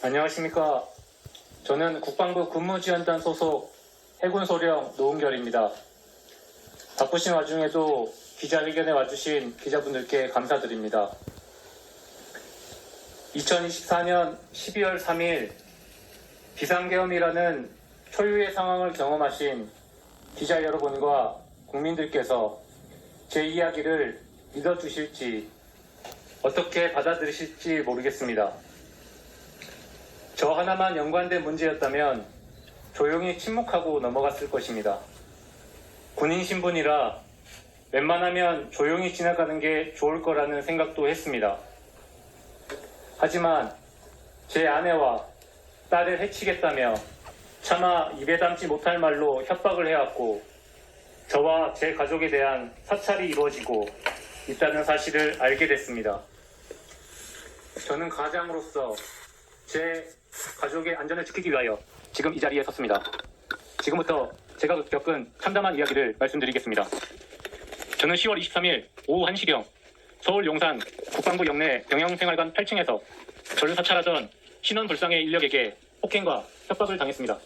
안녕하십니까. 저는 국방부 군무지원단 소속 해군소령 노은결입니다. 바쁘신 와중에도 기자회견에 와주신 기자분들께 감사드립니다. 2024년 12월 3일 비상계엄이라는 초유의 상황을 경험하신 기자 여러분과 국민들께서 제 이야기를 믿어주실지 어떻게 받아들이실지 모르겠습니다. 저 하나만 연관된 문제였다면 조용히 침묵하고 넘어갔을 것입니다. 군인 신분이라 웬만하면 조용히 지나가는 게 좋을 거라는 생각도 했습니다. 하지만 제 아내와 딸을 해치겠다며 차마 입에 담지 못할 말로 협박을 해왔고 저와 제 가족에 대한 사찰이 이루어지고 있다는 사실을 알게 됐습니다. 저는 가장으로서 제 가족의 안전을 지키기 위하여 지금 이 자리에 섰습니다. 지금부터 제가 겪은 참담한 이야기를 말씀드리겠습니다. 저는 10월 23일 오후 1시경 서울 용산 국방부 영내 병영생활관 8층에서 저를 사찰하던 신원불상의 인력에게 폭행과 협박을 당했습니다.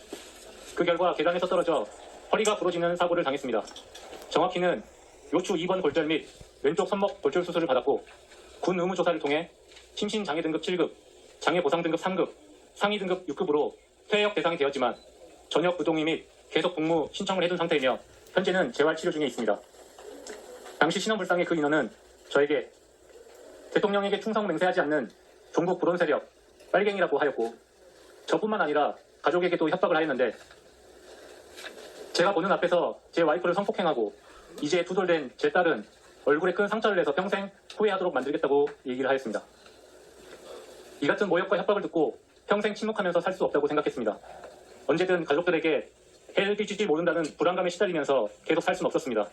그 결과 계단에서 떨어져 허리가 부러지는 사고를 당했습니다. 정확히는 요추 2번 골절 및 왼쪽 손목 골절 수술을 받았고 군 의무조사를 통해 심신장애 등급 7급, 장애보상 등급 3급, 상위 등급 6급으로 퇴역 대상이 되었지만 전역 부동의 및 계속 복무 신청을 해둔 상태이며 현재는 재활치료 중에 있습니다. 당시 신원불상의 그 인원은 저에게 대통령에게 충성 맹세하지 않는 종국 불온 세력 빨갱이라고 하였고 저뿐만 아니라 가족에게도 협박을 하였는데 제가 보는 앞에서 제 와이프를 성폭행하고 이제 투돌된 제 딸은 얼굴에 큰 상처를 내서 평생 후회하도록 만들겠다고 얘기를 하였습니다. 이 같은 모욕과 협박을 듣고 평생 침묵하면서 살 수 없다고 생각했습니다. 언제든 가족들에게 해를 끼칠지 모른다는 불안감에 시달리면서 계속 살 수는 없었습니다.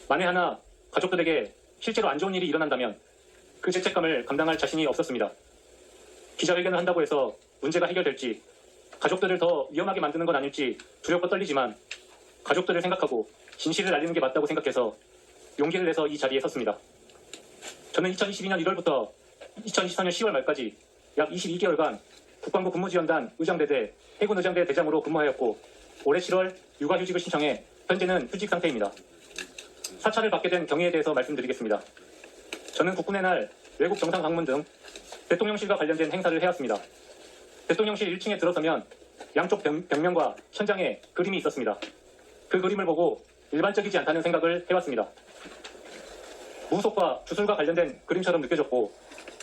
만에 하나 가족들에게 실제로 안 좋은 일이 일어난다면 그 죄책감을 감당할 자신이 없었습니다. 기자회견을 한다고 해서 문제가 해결될지 가족들을 더 위험하게 만드는 건 아닐지 두렵고 떨리지만 가족들을 생각하고 진실을 알리는 게 맞다고 생각해서 용기를 내서 이 자리에 섰습니다. 저는 2022년 1월부터 2024년 10월 말까지 약 22개월간 국방부 군무지원단 의장대대 해군의장대 대장으로 근무하였고 올해 7월 육아휴직을 신청해 현재는 휴직 상태입니다. 사찰을 받게 된 경위에 대해서 말씀드리겠습니다. 저는 국군의 날 외국 정상 방문 등 대통령실과 관련된 행사를 해왔습니다. 대통령실 1층에 들어서면 양쪽 벽면과 천장에 그림이 있었습니다. 그 그림을 보고 일반적이지 않다는 생각을 해왔습니다. 무속과 주술과 관련된 그림처럼 느껴졌고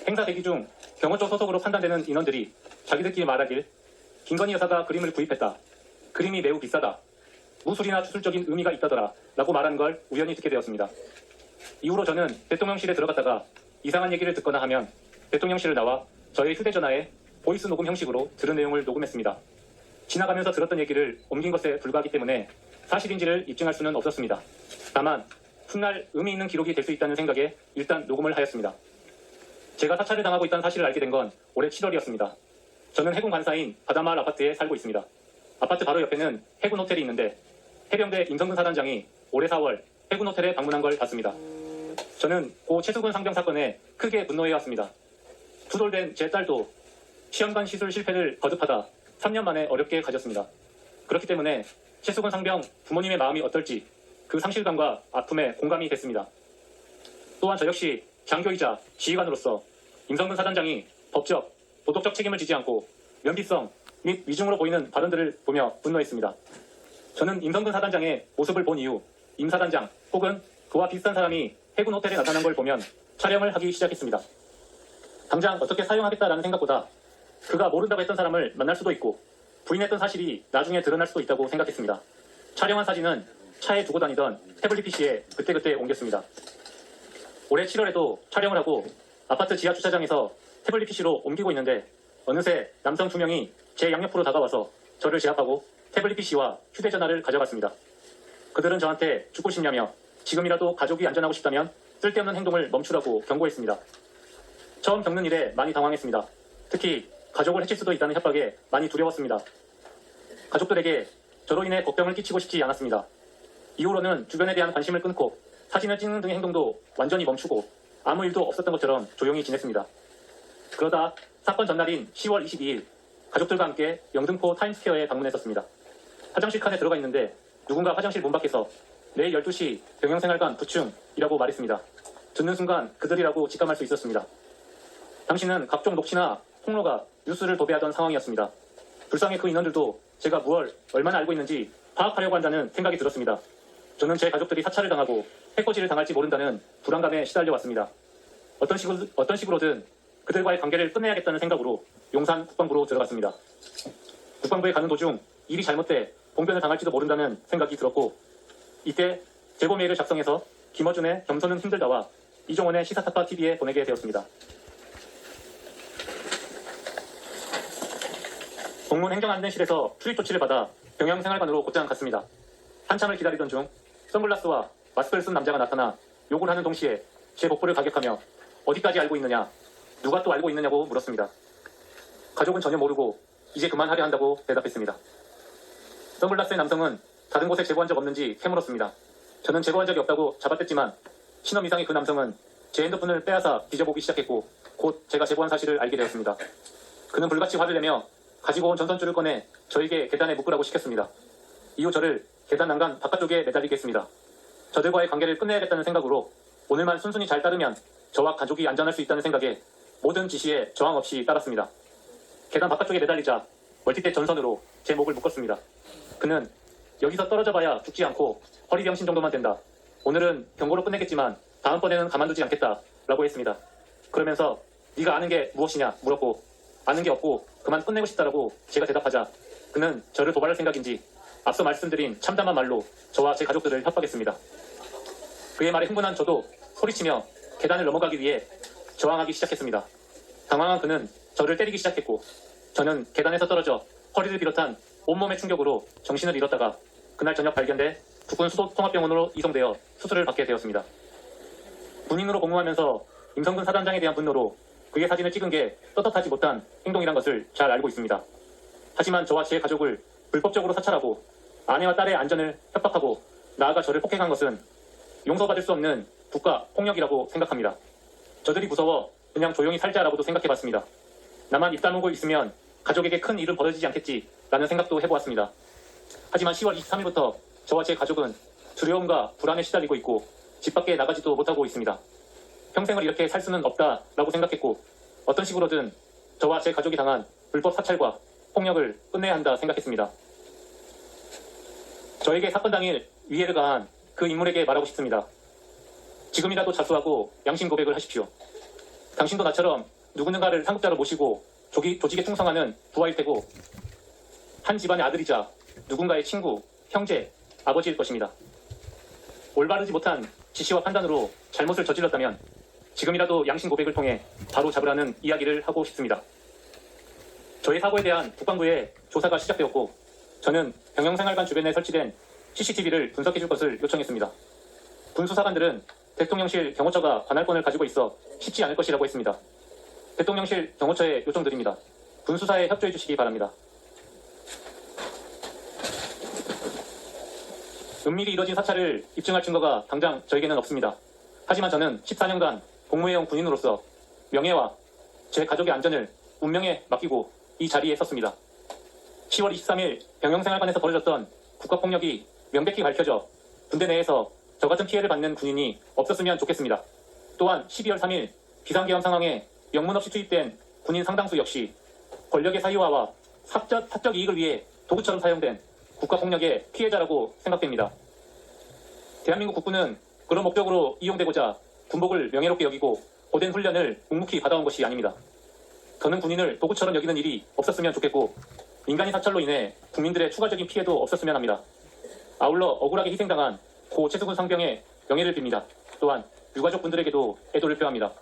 행사 대기 중 경호처 소속으로 판단되는 인원들이 자기들끼리 말하길 김건희 여사가 그림을 구입했다. 그림이 매우 비싸다. 무술이나 주술적인 의미가 있다더라 라고 말하는 걸 우연히 듣게 되었습니다. 이후로 저는 대통령실에 들어갔다가 이상한 얘기를 듣거나 하면 대통령실을 나와 저의 휴대전화에 보이스 녹음 형식으로 들은 내용을 녹음했습니다. 지나가면서 들었던 얘기를 옮긴 것에 불과하기 때문에 사실인지를 입증할 수는 없었습니다. 다만 훗날 의미 있는 기록이 될 수 있다는 생각에 일단 녹음을 하였습니다. 제가 사찰을 당하고 있다는 사실을 알게 된 건 올해 7월이었습니다. 저는 해군 관사인 바다마을 아파트에 살고 있습니다. 아파트 바로 옆에는 해군 호텔이 있는데 해병대 임성근 사단장이 올해 4월 해군 호텔에 방문한 걸 봤습니다. 저는 고 최수근 상병 사건에 크게 분노해왔습니다. 투돌된 제 딸도 시험관 시술 실패를 거듭하다 3년 만에 어렵게 가졌습니다. 그렇기 때문에 최수근 상병 부모님의 마음이 어떨지 그 상실감과 아픔에 공감이 됐습니다. 또한 저 역시 장교이자 지휘관으로서 임성근 사단장이 법적, 도덕적 책임을 지지 않고 면피성 및 위중으로 보이는 발언들을 보며 분노했습니다. 저는 임성근 사단장의 모습을 본 이후 임 사단장 혹은 그와 비슷한 사람이 해군 호텔에 나타난 걸 보면 촬영을 하기 시작했습니다. 당장 어떻게 사용하겠다라는 생각보다 그가 모른다고 했던 사람을 만날 수도 있고 부인했던 사실이 나중에 드러날 수도 있다고 생각했습니다. 촬영한 사진은 차에 두고 다니던 태블릿 PC에 그때그때 옮겼습니다. 올해 7월에도 촬영을 하고 아파트 지하 주차장에서 태블릿 PC로 옮기고 있는데 어느새 남성 2명이 제 양옆으로 다가와서 저를 제압하고 태블릿 PC와 휴대전화를 가져갔습니다. 그들은 저한테 죽고 싶냐며 지금이라도 가족이 안전하고 싶다면 쓸데없는 행동을 멈추라고 경고했습니다. 처음 겪는 일에 많이 당황했습니다. 특히 가족을 해칠 수도 있다는 협박에 많이 두려웠습니다. 가족들에게 저로 인해 걱정을 끼치고 싶지 않았습니다. 이후로는 주변에 대한 관심을 끊고 사진을 찍는 등의 행동도 완전히 멈추고 아무 일도 없었던 것처럼 조용히 지냈습니다. 그러다 사건 전날인 10월 22일 가족들과 함께 영등포 타임스퀘어에 방문했었습니다. 화장실 칸에 들어가 있는데 누군가 화장실 문 밖에서 내일 12시 병영생활관 부충이라고 말했습니다. 듣는 순간 그들이라고 직감할 수 있었습니다. 당시는 각종 녹취나 폭로가 뉴스를 도배하던 상황이었습니다. 불쌍히 그 인원들도 제가 무얼 얼마나 알고 있는지 파악하려고 한다는 생각이 들었습니다. 저는 제 가족들이 사찰을 당하고 해코지를 당할지 모른다는 불안감에 시달려 왔습니다. 어떤 식으로든 그들과의 관계를 끝내야겠다는 생각으로 용산 국방부로 들어갔습니다. 국방부에 가는 도중 일이 잘못돼 봉변을 당할지도 모른다는 생각이 들었고, 이때 제보 메일을 작성해서 김어준의 겸손은 힘들다와 이종원의 시사타파 TV에 보내게 되었습니다. 공문 행정안전실에서 출입 조치를 받아 병영생활관으로 곧장 갔습니다. 한참을 기다리던 중 선글라스와 마스크를 쓴 남자가 나타나 욕을 하는 동시에 제 복부를 가격하며 어디까지 알고 있느냐, 누가 또 알고 있느냐고 물었습니다. 가족은 전혀 모르고 이제 그만하려 한다고 대답했습니다. 선글라스의 남성은 다른 곳에 제보한 적 없는지 캐물었습니다. 저는 제보한 적이 없다고 잡아댔지만 신원 이상의 그 남성은 제 핸드폰을 빼앗아 뒤져보기 시작했고 곧 제가 제보한 사실을 알게 되었습니다. 그는 불같이 화를 내며 가지고 온 전선줄을 꺼내 저에게 계단에 묶으라고 시켰습니다. 이후 저를 계단 난간 바깥쪽에 매달리게 했습니다. 저들과의 관계를 끝내야겠다는 생각으로 오늘만 순순히 잘 따르면 저와 가족이 안전할 수 있다는 생각에 모든 지시에 저항 없이 따랐습니다. 계단 바깥쪽에 매달리자 멀티탭 전선으로 제 목을 묶었습니다. 그는 여기서 떨어져 봐야 죽지 않고 허리병신 정도만 된다. 오늘은 경고로 끝내겠지만 다음번에는 가만두지 않겠다 라고 했습니다. 그러면서 네가 아는 게 무엇이냐 물었고 아는 게 없고 그만 끝내고 싶다라고 제가 대답하자 그는 저를 도발할 생각인지 앞서 말씀드린 참담한 말로 저와 제 가족들을 협박했습니다. 그의 말에 흥분한 저도 소리치며 계단을 넘어가기 위해 저항하기 시작했습니다. 당황한 그는 저를 때리기 시작했고 저는 계단에서 떨어져 허리를 비롯한 온몸의 충격으로 정신을 잃었다가 그날 저녁 발견돼 국군 수도통합병원으로 이송되어 수술을 받게 되었습니다. 군인으로 복무하면서 임성근 사단장에 대한 분노로 그의 사진을 찍은 게 떳떳하지 못한 행동이란 것을 잘 알고 있습니다. 하지만 저와 제 가족을 불법적으로 사찰하고 아내와 딸의 안전을 협박하고 나아가 저를 폭행한 것은 용서받을 수 없는 국가 폭력이라고 생각합니다. 저들이 무서워 그냥 조용히 살자라고도 생각해봤습니다. 나만 입 다물고 있으면 가족에게 큰 일은 벌어지지 않겠지라는 생각도 해보았습니다. 하지만 10월 23일부터 저와 제 가족은 두려움과 불안에 시달리고 있고 집 밖에 나가지도 못하고 있습니다. 평생을 이렇게 살 수는 없다라고 생각했고 어떤 식으로든 저와 제 가족이 당한 불법 사찰과 폭력을 끝내야 한다 생각했습니다. 저에게 사건 당일 위해를 가한 그 인물에게 말하고 싶습니다. 지금이라도 자수하고 양심 고백을 하십시오. 당신도 나처럼 누군가를 상급자로 모시고 조직에 충성하는 부하일 테고 한 집안의 아들이자 누군가의 친구, 형제, 아버지일 것입니다. 올바르지 못한 지시와 판단으로 잘못을 저질렀다면 지금이라도 양심 고백을 통해 바로 잡으라는 이야기를 하고 싶습니다. 저의 사고에 대한 국방부의 조사가 시작되었고 저는 병영생활관 주변에 설치된 CCTV를 분석해줄 것을 요청했습니다. 군 수사관들은 대통령실 경호처가 관할권을 가지고 있어 쉽지 않을 것이라고 했습니다. 대통령실 경호처에 요청드립니다. 군 수사에 협조해 주시기 바랍니다. 은밀히 이뤄진 사찰을 입증할 증거가 당장 저에게는 없습니다. 하지만 저는 14년간 복무해온 군인으로서 명예와 제 가족의 안전을 운명에 맡기고 이 자리에 섰습니다. 10월 23일 병영생활관에서 벌어졌던 국가폭력이 명백히 밝혀져 군대 내에서 저 같은 피해를 받는 군인이 없었으면 좋겠습니다. 또한 12월 3일 비상계엄 상황에 영문 없이 투입된 군인 상당수 역시 권력의 사유화와 사적 이익을 위해 도구처럼 사용된 국가폭력의 피해자라고 생각됩니다. 대한민국 국군은 그런 목적으로 이용되고자 군복을 명예롭게 여기고 고된 훈련을 묵묵히 받아온 것이 아닙니다. 저는 군인을 도구처럼 여기는 일이 없었으면 좋겠고 민간인 사찰로 인해 국민들의 추가적인 피해도 없었으면 합니다. 아울러 억울하게 희생당한 고 최수근 상병의 명예를 빕니다. 또한 유가족분들에게도 애도를 표합니다.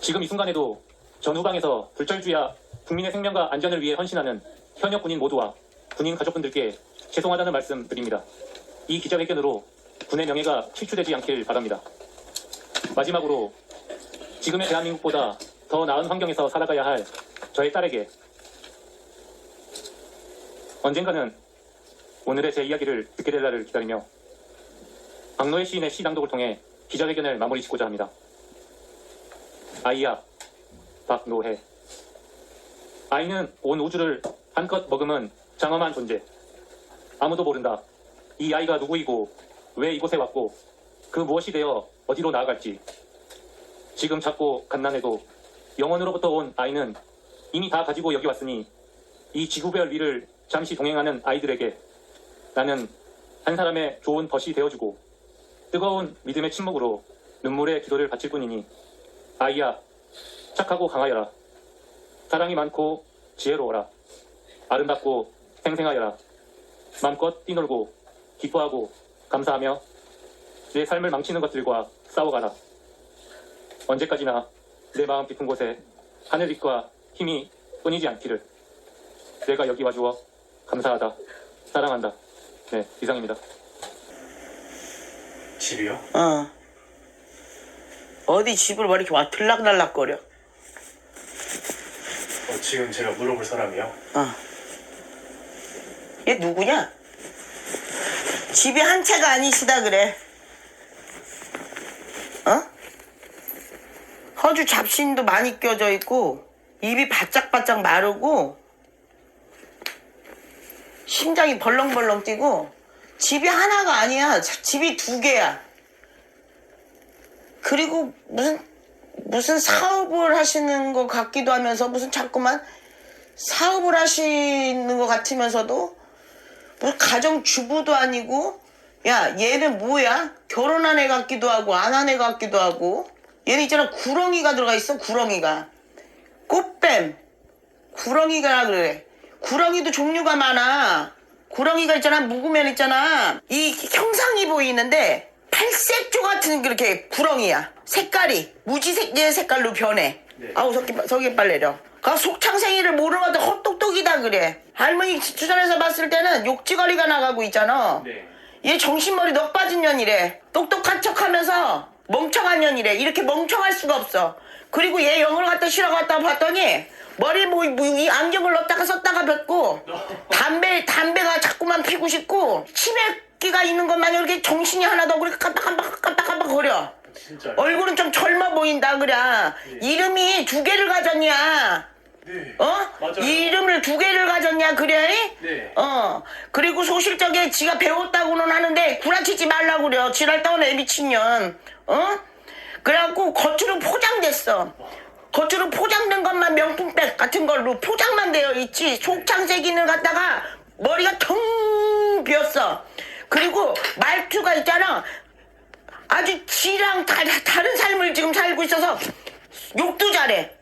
지금 이 순간에도 전 후방에서 불철주야 국민의 생명과 안전을 위해 헌신하는 현역 군인 모두와 군인 가족분들께 죄송하다는 말씀 드립니다. 이 기자회견으로 군의 명예가 실추되지 않길 바랍니다. 마지막으로 지금의 대한민국보다 더 나은 환경에서 살아가야 할 저의 딸에게 언젠가는 오늘의 제 이야기를 듣게 될 날을 기다리며 박노해 시인의 시 낭독을 통해 기자회견을 마무리 짓고자 합니다. 아이야, 박노해. 아이는 온 우주를 한껏 머금은 장엄한 존재. 아무도 모른다. 이 아이가 누구이고 왜 이곳에 왔고 그 무엇이 되어 어디로 나아갈지. 지금 작고 갓난해도 영원으로부터 온 아이는 이미 다 가지고 여기 왔으니 이 지구별 위를 잠시 동행하는 아이들에게 나는 한 사람의 좋은 벗이 되어주고 뜨거운 믿음의 침묵으로 눈물의 기도를 바칠 뿐이니 아이야 착하고 강하여라. 사랑이 많고 지혜로워라. 아름답고 생생하여라. 마음껏 뛰놀고 기뻐하고 감사하며 내 삶을 망치는 것들과 싸워가라. 언제까지나 내 마음 깊은 곳에 하늘빛과 힘이 끊이지 않기를. 내가 여기 와주어 감사하다. 사랑한다. 네, 이상입니다. 집이요? 어디 집을 왜 이렇게 와 들락날락거려? 지금 제가 물어볼 사람이요? 얘 누구냐? 집이 한 채가 아니시다 그래. 허주 잡신도 많이 껴져 있고 입이 바짝바짝 마르고 심장이 벌렁벌렁 뛰고 집이 하나가 아니야. 집이 두 개야. 그리고 무슨 사업을 하시는 것 같기도 하면서 무슨 자꾸만 사업을 하시는 것 같으면서도 무슨 가정주부도 아니고 야 얘는 뭐야? 결혼한 애 같기도 하고 안 한 애 같기도 하고 얘는 있잖아 구렁이가 들어가 있어. 구렁이가 꽃뱀 구렁이가 그래. 구렁이도 종류가 많아. 구렁이가 있잖아 묵으면 있잖아 이 형상이 보이는데 팔색조 같은 그렇게 구렁이야. 색깔이 무지색 색깔로 변해. 네. 아우 저기 빨리 내려. 그 속창생이를 모르는 것도 헛똑똑이다 그래. 할머니 주변에서 봤을 때는 욕지거리가 나가고 있잖아. 네. 얘 정신머리 넉 빠진 년이래. 똑똑한 척하면서 멍청한 년이래. 이렇게 멍청할 수가 없어. 그리고 얘 영어를 갖다 쉬러 갔다 봤더니 머리 이 안경을 넣었다가 썼다가 뱉고 담배가 자꾸만 피고 싶고 치매기가 있는 것만 이렇게 정신이 하나도 없고 깜빡깜빡 거려. 진짜요? 얼굴은 좀 젊어 보인다 그래. 네. 이름이 두 개를 가졌냐? 네. 맞아요. 맞아요. 두 개를 가졌냐 그래? 네. 그리고 소실적에 지가 배웠다고는 하는데 구라치지 말라고 그래. 지랄 떠네 미친년. 그래갖고 겉으로 포장됐어. 겉으로 포장된 것만 명품백 같은 걸로 포장만 되어 있지 속창세기는 갖다가 머리가 텅 비었어. 그리고 말투가 있잖아 아주 지랑 다른 삶을 지금 살고 있어서 욕도 잘해.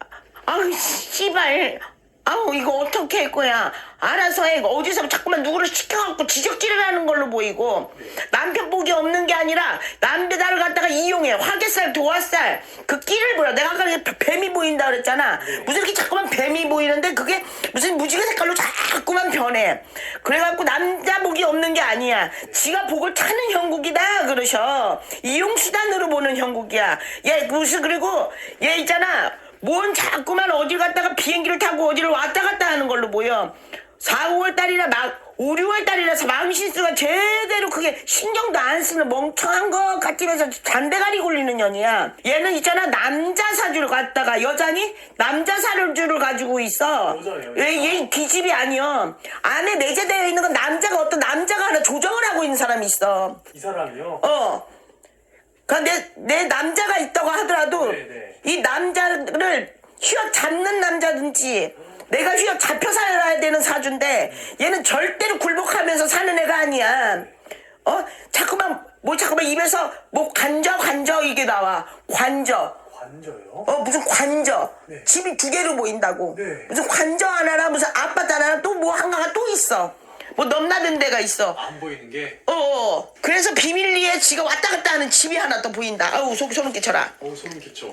아우 씨발 아우 이거 어떻게 할 거야. 알아서 해. 어디서 자꾸만 누구를 시켜갖고 지적질을 하는 걸로 보이고 남편 복이 없는 게 아니라 남배달을 갖다가 이용해. 화개살 도화살 그 끼를 보여. 내가 아까 뱀이 보인다 그랬잖아. 무슨 이렇게 자꾸만 뱀이 보이는데 그게 무슨 무지개 색깔로 자꾸만 변해. 그래갖고 남자 복이 없는 게 아니야. 지가 복을 타는 형국이다 그러셔. 이용수단으로 보는 형국이야. 얘 무슨 그리고 얘 있잖아 뭔 자꾸만 어딜 갔다가 비행기를 타고 어디를 왔다 갔다 하는 걸로 보여. 4, 5월 달이라 5, 6월 달이라서 마음신수가 제대로 그게 신경도 안 쓰는 멍청한 것 같으면서 잔대가리 굴리는 년이야. 얘는 있잖아 남자 사주를 갖다가 여자니? 남자 사주를 가지고 있어. 여자예요. 얘 기집이 아니여. 안에 내재되어 있는 건 남자가 어떤 남자가 하나 조정을 하고 있는 사람이 있어. 이 사람이요? 내 남자가 있다고 하더라도 네네. 이 남자를 휘어잡는 남자든지 내가 휘어잡혀 살아야 되는 사주인데 얘는 절대로 굴복하면서 사는 애가 아니야. 자꾸만 입에서 관저 이게 나와. 관저. 관저요? 무슨 관저. 네. 집이 두 개로 보인다고. 네. 무슨 관저 하나라 무슨 아파트 하나라 또 뭐 한가가 또 있어. 넘나든 데가 있어. 안 보이는 게? 그래서 비밀리에 지가 왔다 갔다 하는 집이 하나 또 보인다. 아우 소름 끼쳐라. 소름 끼쳐.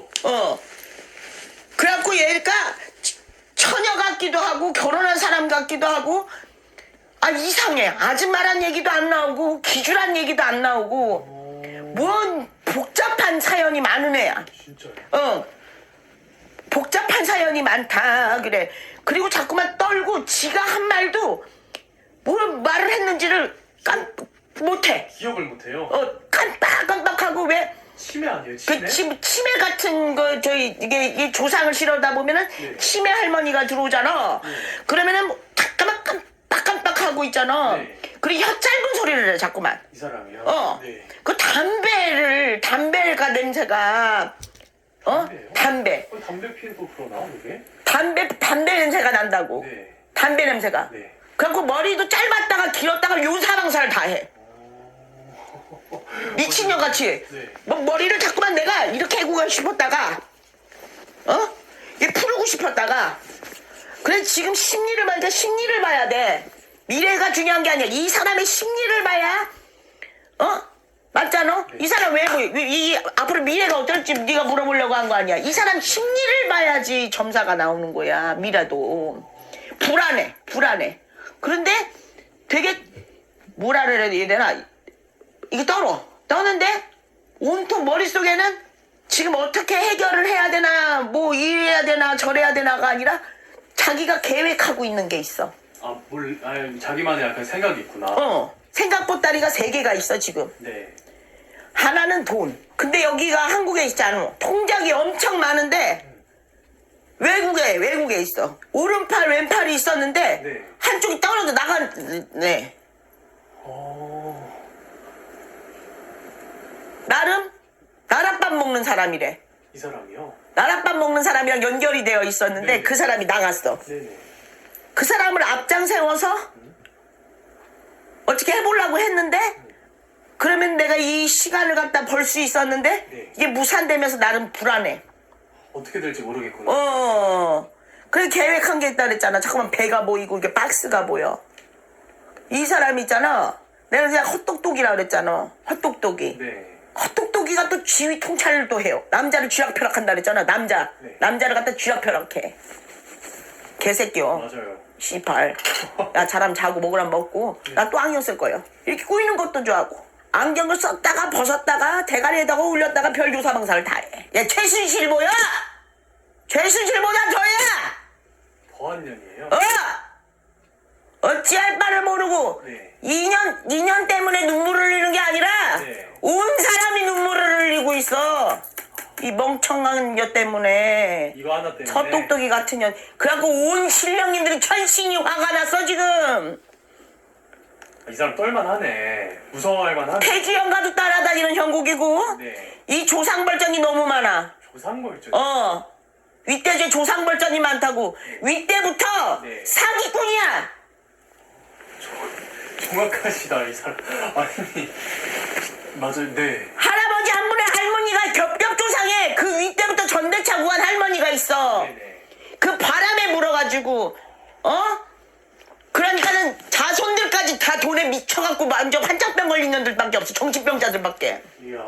그래갖고 얘가 처녀 같기도 하고 결혼한 사람 같기도 하고 이상해. 아줌마란 얘기도 안 나오고 기주란 얘기도 안 나오고 뭔 복잡한 사연이 많은 애야. 진짜요? 복잡한 사연이 많다 그래. 그리고 자꾸만 떨고 지가 한 말도 뭘 말을 했는지를 못해. 기억을 못해요? 깜빡깜빡하고 왜 치매 아니에요? 치매? 그 치매 같은 거 저희 이게 조상을 실어다 보면은 네. 치매 할머니가 들어오잖아. 그러면은 뭐 깜빡깜빡하고 있잖아. 네. 그리고 혀 짧은 소리를 해 자꾸만. 이 사람이요? 어. 네. 그 담배가 냄새가 담배요? 담배. 담배 피해도 그러나 이게? 담배 냄새가 난다고. 네. 담배 냄새가. 네. 그래갖고 머리도 짧았다가 길었다가 요사방사를 다 해. 미친년같이. 네. 뭐 머리를 자꾸만 내가 이렇게 해고 싶었다가 얘 풀고 싶었다가 그래 지금 심리를 봐야 심리를 봐야 돼. 미래가 중요한 게 아니야. 이 사람의 심리를 봐야 맞잖아? 이 사람 이 앞으로 미래가 어떨지 네가 물어보려고 한 거 아니야. 이 사람 심리를 봐야지 점사가 나오는 거야. 미래도 불안해. 그런데 되게 뭐라 그래야 되나 이게 떠는데 온통 머릿속에는 지금 어떻게 해결을 해야 되나 뭐 이래야 되나 저래야 되나가 아니라 자기가 계획하고 있는 게 있어. 자기만의 약간 생각이 있구나. 생각 보따리가 3개가 있어 지금. 네. 하나는 돈. 근데 여기가 한국에 있잖아. 통장이 엄청 많은데 외국에 있어. 오른팔 왼팔이 있었는데 네. 한쪽이 떨어져 나간. 나름 나랏밥 먹는 사람이래. 이 사람이요? 나랏밥 먹는 사람이랑 연결이 되어 있었는데 네. 그 사람이 나갔어. 네네. 그 사람을 앞장 세워서 어떻게 해보려고 했는데 그러면 내가 이 시간을 갖다 벌 수 있었는데 네. 이게 무산되면서 나름 불안해. 어떻게 될지 모르겠구나. 그래 계획한 게 있다 그랬잖아. 잠깐만 배가 보이고 이게 박스가 보여. 이 사람 있잖아. 내가 그냥 헛똑똑이라 그랬잖아. 헛똑똑이. 네. 헛똑똑이가 또 지휘 통찰을 또 해요. 남자를 쥐락펴락한다 그랬잖아. 네. 남자를 갖다 쥐락펴락해. 개새끼요. 맞아요. 씨발. 야 사람 자고 먹으란 먹고 나 또 안경 쓸 거예요. 이렇게 꾸이는 것도 좋아하고 안경을 썼다가 벗었다가 대가리에다가 올렸다가 별조사방사를 다 해. 얘 최순실 뭐야? 최순실보다 더야. 보안년이에요? 어찌할 바를 모르고 네. 2년 때문에 눈물을 흘리는 게 아니라 네. 온 사람이 눈물을 흘리고 있어. 이 멍청한 년 때문에. 이거 하나 때문에. 젖똑똑이 같은 년. 그래갖고 온 신령님들이 천신이 화가 났어 지금. 이 사람 떨만하네. 무서워할 만하네. 태주영가도 따라다니는 형국이고 네. 이 조상벌전이 너무 많아. 조상벌전. 윗대제 조상벌전이 많다고. 윗대부터 네. 사기꾼이야. 정확하시다 이 사람. 아니 맞아요. 네. 할아버지 한 분의 할머니가 겹겹조상에 그 윗대부터 전대차 구한 할머니가 있어. 네네. 그 바람에 물어가지고 그러니까는 자손들까지 다 돈에 미쳐갖고 완전 환자병 걸린 년들밖에 없어. 정신병자들밖에. 이야.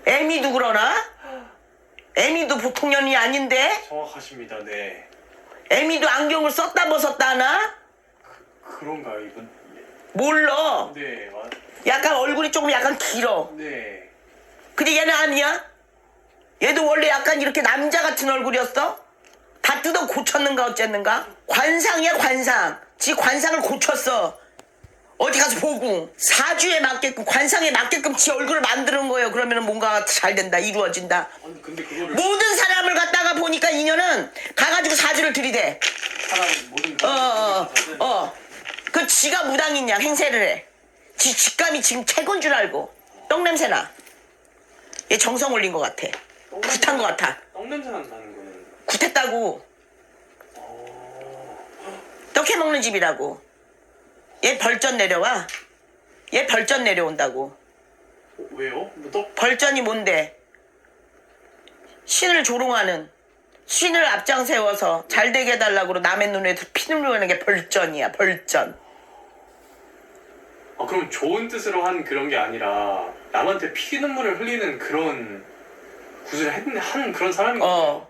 애미도 그러나? 애미도 보통 년이 아닌데? 정확하십니다. 네. 애미도 안경을 썼다 벗었다 하나? 그런가요 이분? 몰라. 네. 약간 얼굴이 조금 약간 길어. 네. 근데 얘는 아니야? 얘도 원래 약간 이렇게 남자 같은 얼굴이었어? 다 뜯어 고쳤는가 어쨌는가? 관상이야 관상. 지 관상을 고쳤어. 어디 가서 보고 사주에 맞게끔 관상에 맞게끔 지 얼굴을 만드는 거예요. 그러면 뭔가 잘 된다. 이루어진다. 아니 근데 그거를 모든 사람을 갖다가 보니까 인연은 가가지고 사주를 들이대. 사람 모든 그 지가 무당이냐 행세를 해. 지 직감이 지금 최고인 줄 알고 똥냄새 얘 정성 올린 것 같아. 굿한 것 같아. 똥냄새 난다는 거는. 굿했다고. 떡해 먹는 집이라고. 얘 벌전 내려와. 얘 벌전 내려온다고. 왜요? 뭐 벌전이 뭔데? 신을 조롱하는, 신을 앞장 세워서 잘 되게 해달라고 남의 눈에 피눈물 나는 게 벌전이야. 벌전. 그럼 좋은 뜻으로 한 그런 게 아니라 남한테 피눈물을 흘리는 그런 구슬을 한 그런 사람인 거예요?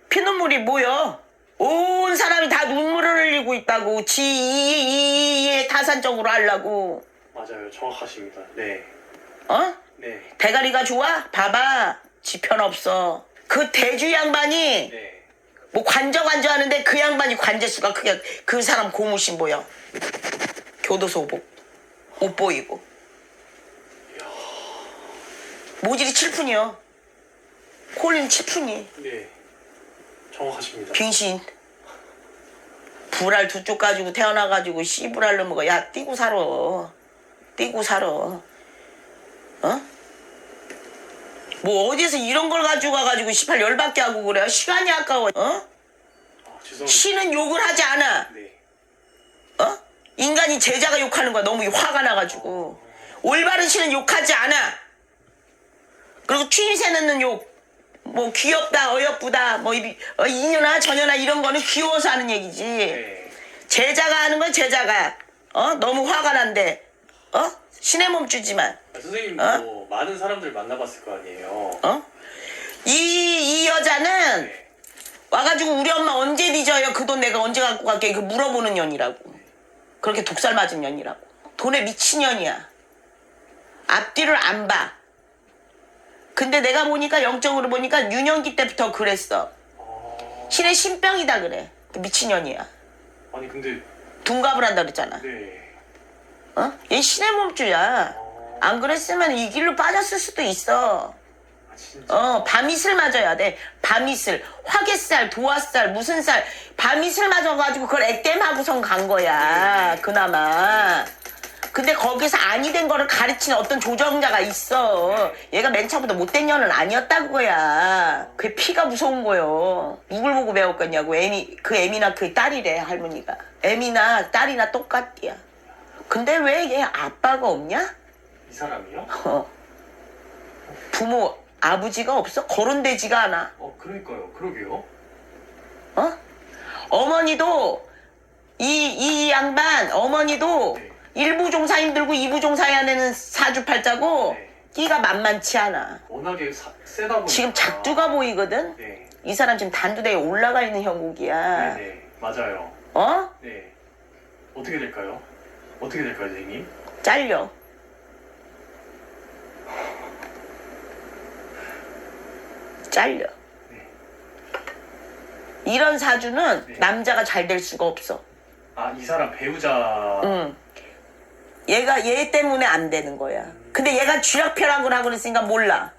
피눈물이 뭐여? 온 사람이 다 눈물을 흘리고 있다고. 지의 타산적으로 하려고. 맞아요. 정확하십니다. 네. 네. 대가리가 좋아? 봐봐. 지편 없어. 그 대주 양반이 네. 뭐 관저 하는데 그 양반이 관제수가 크게 그 사람 고무신 보여. 교도소 못 보이고. 모질이 7푼이요. 콜린 7푼이. 네. 정확하십니다. 빙신. 불알 두 쪽 가지고 태어나가지고 씨불알로 먹어. 야, 뛰고 살아. 뛰고 살아. 어? 뭐 어디서 이런 걸 가지고 가가지고 18 열받게 하고 그래. 시간이 아까워. 어? 아, 죄송합니다. 신은 욕을 하지 않아. 네. 어? 인간이 제자가 욕하는 거야. 너무 화가 나가지고. 올바른 신은 욕하지 않아. 그리고 추임새 넣는 욕. 뭐 귀엽다, 어여쁘다, 뭐 이년아 저년아 이런 거는 귀여워서 하는 얘기지. 네. 제자가 하는 건 제자가. 너무 화가 난대. 신의 몸주지만. 아, 선생님도 많은 사람들 만나봤을 거 아니에요. 이 여자는 네. 와가지고 우리 엄마 언제 뒤져요? 그 돈 내가 언제 갖고 갈게? 그 물어보는 년이라고. 그렇게 독살 맞은 년이라고. 돈에 미친 년이야. 앞뒤를 안 봐. 근데 내가 보니까 영적으로 보니까 유년기 때부터 그랬어. 신의 신병이다 그래. 미친년이야. 아니 근데 둔갑을 한다 그랬잖아. 네. 얘 신의 몸주야. 안 그랬으면 이 길로 빠졌을 수도 있어. 아 진짜. 밤이슬 맞아야 돼. 밤이슬, 화개살, 도화살, 무슨 살, 밤이슬 맞아가지고 그걸 액땜하고선 간 거야. 그나마. 근데 거기서 아니 된 거를 가르치는 어떤 조정자가 있어. 얘가 맨 처음부터 못된 년은 아니었다고 거야. 그게 피가 무서운 거요. 누굴 보고 배웠겠냐고. 그 애미나 그 딸이래, 할머니가. 애미나 딸이나 똑같디야. 근데 왜 얘 아빠가 없냐? 이 사람이요? 부모, 아버지가 없어? 거론되지가 않아. 그러니까요. 그러게요. 어머니도, 이 양반, 어머니도 네. 1부 종사 힘들고 2부 종사해야 되는 사주팔자고, 네. 끼가 만만치 않아. 워낙에 세다 보니까. 지금 작두가 보이거든? 네. 이 사람 지금 단두대에 올라가 있는 형국이야. 네네. 맞아요. 네. 어떻게 될까요? 어떻게 될까요, 선생님? 잘려. 잘려. 네. 이런 사주는 네. 남자가 잘 될 수가 없어. 아, 이 사람 배우자. 응. 얘 때문에 안 되는 거야. 근데 얘가 쥐락펴락을 하고 그랬으니까 몰라.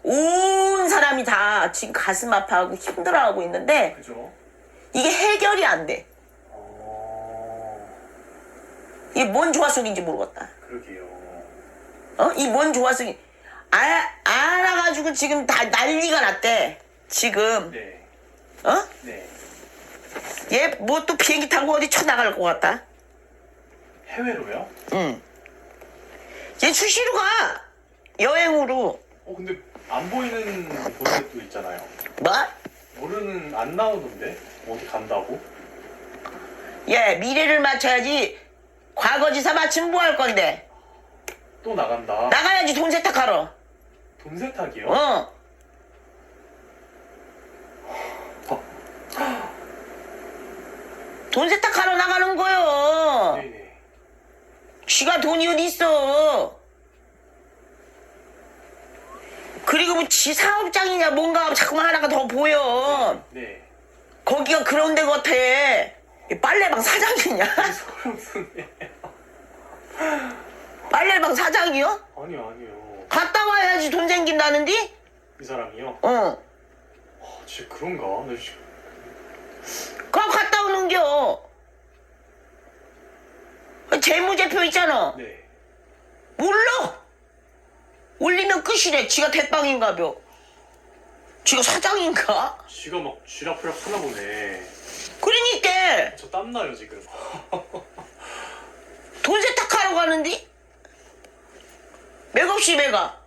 온 사람이 다 지금 가슴 아파하고 힘들어하고 있는데 그죠? 이게 해결이 안 돼. 이게 뭔 조화속인지 모르겠다. 그러게요. 이 뭔 조화속이 알아가지고 지금 다 난리가 났대. 지금. 네. 네. 얘 뭐 또 비행기 타고 어디 쳐나갈 것 같다. 해외로요? 응. 얘 수시로 가. 여행으로. 근데 안 보이는 곳도 있잖아요. 뭐? 모르는 안 나오던데 어디 간다고? 얘 미래를 맞춰야지. 과거지사 맞추면 뭐 할 건데? 또 나간다. 나가야지 돈 세탁하러. 돈 세탁이요? 돈 세탁하러 나가는 거요. 네네. 쥐가 돈이 어디 있어. 그리고 뭐 지 사업장이냐 뭔가 자꾸만 하나가 더 보여. 네. 거기가 그런 데 같아. 이 빨래방 사장이냐? 소름 돋네. 빨래방 사장이요? 아니요. 갔다 와야지 돈 생긴다는데? 이 사람이요? 진짜 그런가? 나 지금 그거 갔다 오는겨. 재무제표 있잖아. 네. 몰라. 올리면 끝이래. 지가 대빵인가벼. 지가 사장인가? 쥐가 막 쥐락펴락 하나 보네. 그러니까 저 땀나요 지금. 돈 세탁하러 가는데 맥없이 배가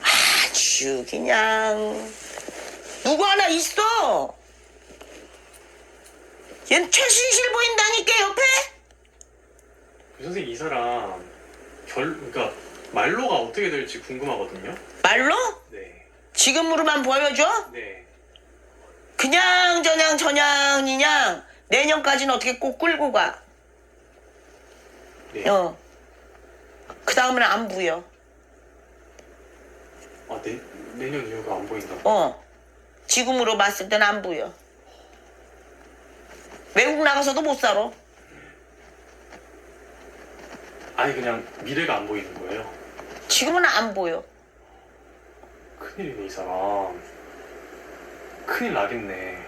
아주 그냥 누구 하나 있어. 얜 최순실 보인다니까 옆에. 선생님 이 사람 그러니까 말로가 어떻게 될지 궁금하거든요. 말로? 네. 지금으로만 보여줘? 네. 그냥 저냥 내년까지는 어떻게 꼭 끌고 가. 네. 그 다음에는 안 부여. 내년 이후가 안 보인다고? 지금으로 봤을 때는 안 부여. 외국 나가서도 못 살아. 아니 그냥 미래가 안 보이는 거예요. 지금은 안 보여. 큰일이네 이 사람. 큰일 나겠네.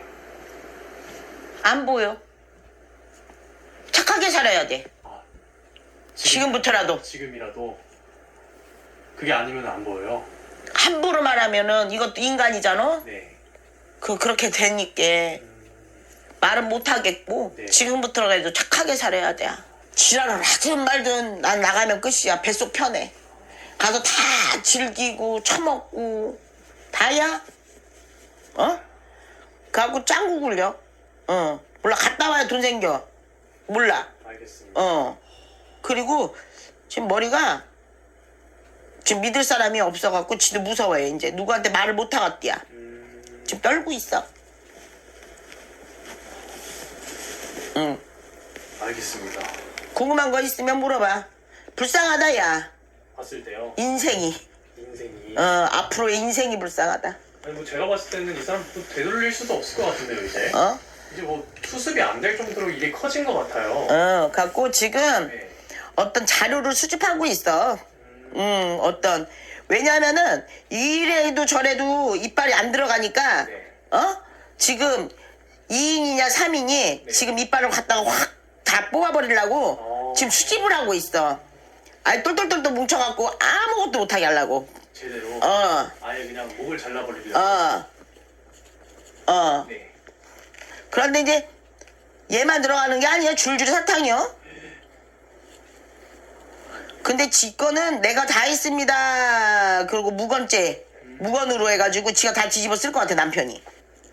안 보여. 착하게 살아야 돼. 아, 지금부터라도. 지금이라도 그게 아니면 안 보여요. 함부로 말하면은 이것도 인간이잖아. 네. 그렇게 되니까 말은 못 하겠고 네. 지금부터라도 착하게 살아야 돼. 지랄을 하든 말든 난 나가면 끝이야. 뱃속 편해. 가서 다 즐기고 처먹고 다야. 어? 가고 짱구 굴려. 몰라 갔다 와야 돈 생겨. 몰라. 알겠습니다. 그리고 지금 머리가 지금 믿을 사람이 없어갖고 지도 무서워해. 이제 누구한테 말을 못 하겠디야. 지금 떨고 있어. 응. 알겠습니다. 궁금한 거 있으면 물어봐. 불쌍하다 야. 봤을 때요. 인생이. 앞으로의 인생이 불쌍하다. 아니 뭐 제가 봤을 때는 이 사람 또 되돌릴 수도 없을 것 같은데요 이제. 이제 뭐 수습이 안 될 정도로 일이 커진 것 같아요. 갖고 지금 네. 어떤 자료를 수집하고 있어. 어떤. 왜냐면은 이래도 저래도 이빨이 안 들어가니까 네. 지금 2인이냐 3인이 네. 지금 이빨을 갖다가 확 다 뽑아버리려고 지금 수집을 하고 있어. 아니 똘똘똘똘 뭉쳐갖고 아무것도 못하게 하려고. 제대로. 아예 그냥 목을 잘라버리려고. 네. 그런데 이제 얘만 들어가는 게 아니야. 줄줄이 사탕이요. 근데 지 거는 내가 다 했습니다. 그리고 무건으로 해가지고 지가 다 뒤집어 쓸 것 같아 남편이.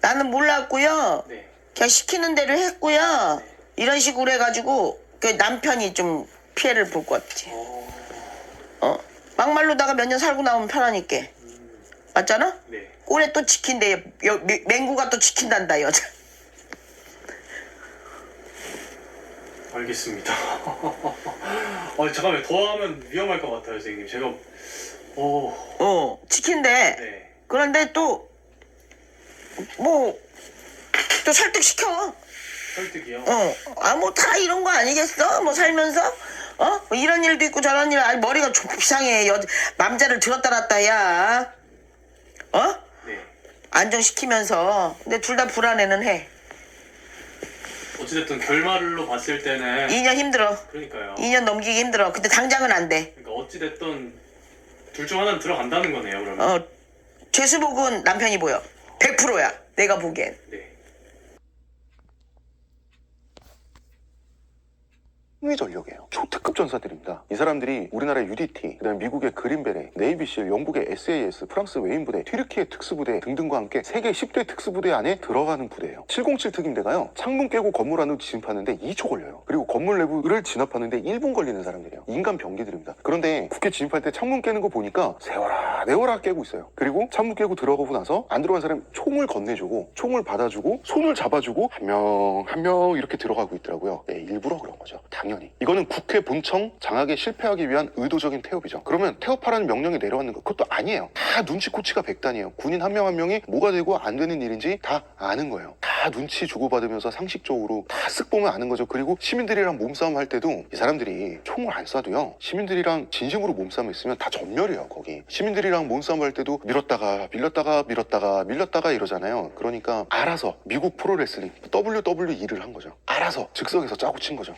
나는 몰랐고요. 네. 그냥 시키는 대로 했고요. 이런 식으로 해가지고 그 남편이 좀 피해를 볼 것 같지. 막말로다가 몇 년 살고 나오면 편하니까. 맞잖아? 네. 꼴에 또 지킨대. 맹구가 또 지킨단다 여자. 알겠습니다. 잠깐만요. 더 하면 위험할 것 같아요, 선생님. 제가 지킨대. 네. 그런데 또 뭐 또 설득시켜. 설득이요. 뭐 다 이런 거 아니겠어? 뭐 살면서 뭐 이런 일도 있고 저런 일. 아니 머리가 좀 이상해. 남자를 들었다 놨다 야. 네. 안정시키면서. 근데 둘 다 불안해는 해. 어찌됐든 결말로 봤을 때는 2년 힘들어. 그러니까요. 2년 넘기기 힘들어. 근데 당장은 안 돼. 그러니까 어찌됐든 둘 중 하나는 들어간다는 거네요, 그러면. 죄수복은 남편이 보여. 100%야. 내가 보기엔. 네. 핵미 전력이에요. 초특급 전사들입니다. 이 사람들이 우리나라의 UDT, 그다음에 미국의 그린베레, 네이비실, 영국의 SAS, 프랑스 외인부대, 튀르키예 특수부대 등등과 함께 세계 10대 특수부대 안에 들어가는 부대예요. 707 특임대가요. 창문 깨고 건물 안으로 진입하는데 2초 걸려요. 그리고 건물 내부를 진압하는데 1분 걸리는 사람들이에요. 인간 병기들입니다. 그런데 국회 진입할 때 창문 깨는 거 보니까 세워라 내워라 깨고 있어요. 그리고 창문 깨고 들어가고 나서 안 들어간 사람 총을 건네주고 총을 받아주고 손을 잡아주고 한 명 이렇게 들어가고 있더라고요. 네, 일부러 그런 거죠. 당연히. 이거는 국회 본청 장악에 실패하기 위한 의도적인 태업이죠. 그러면 태업하라는 명령이 내려왔는 거 그것도 아니에요. 다 눈치코치가 백단이에요. 군인 한 명 한 명이 뭐가 되고 안 되는 일인지 다 아는 거예요. 다 눈치 주고받으면서 상식적으로 다 쓱 보면 아는 거죠. 그리고 시민들이랑 몸싸움 할 때도 이 사람들이 총을 안 쏴도요. 시민들이랑 진심으로 몸싸움 했으면 다 전멸이에요. 거기. 시민들이랑 몸싸움 할 때도 밀었다가 밀렸다가 이러잖아요. 그러니까 알아서 미국 프로레슬링 WWE를 한 거죠. 알아서 즉석에서 짜고 친 거죠.